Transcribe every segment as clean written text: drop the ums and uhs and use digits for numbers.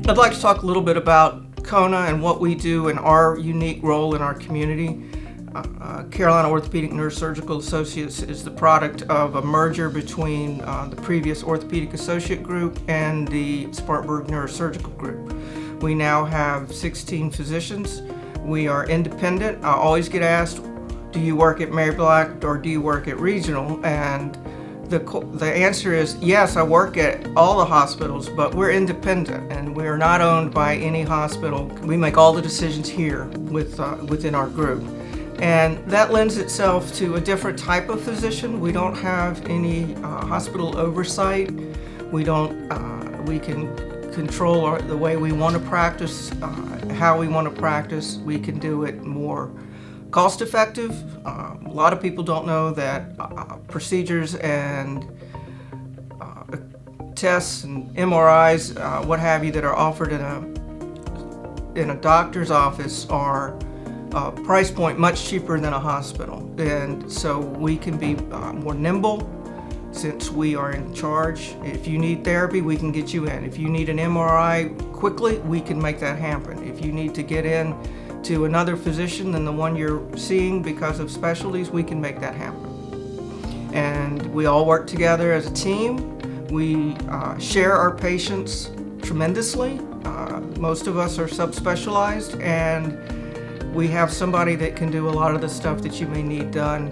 I'd like to talk a little bit about CONA and what we do and our unique role in our community. Carolina Orthopaedic and Neurosurgical Associates is the product of a merger between the previous Orthopedic Associate Group and the Spartanburg Neurosurgical Group. We now have 16 physicians. We are independent. I always get asked, do you work at Mary Black or do you work at Regional? And the answer is yes, I work at all the hospitals, but we're independent and we're not owned by any hospital. We make all the decisions here within our group. And that lends itself to a different type of physician. We don't have any hospital oversight. We can control the way we want to practice, how we want to practice. We can do it more cost effective. A lot of people don't know that procedures and tests and MRIs, what have you, that are offered in a doctor's office are price point much cheaper than a hospital. And so we can be more nimble since we are in charge. If you need therapy, we can get you in. If you need an MRI quickly, we can make that happen. If you need to get in to another physician than the one you're seeing because of specialties, we can make that happen. And we all work together as a team. We share our patients tremendously. Most of us are subspecialized, and we have somebody that can do a lot of the stuff that you may need done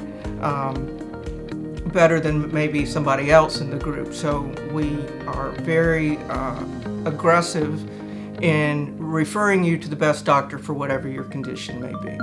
better than maybe somebody else in the group. So we are very aggressive in referring you to the best doctor for whatever your condition may be.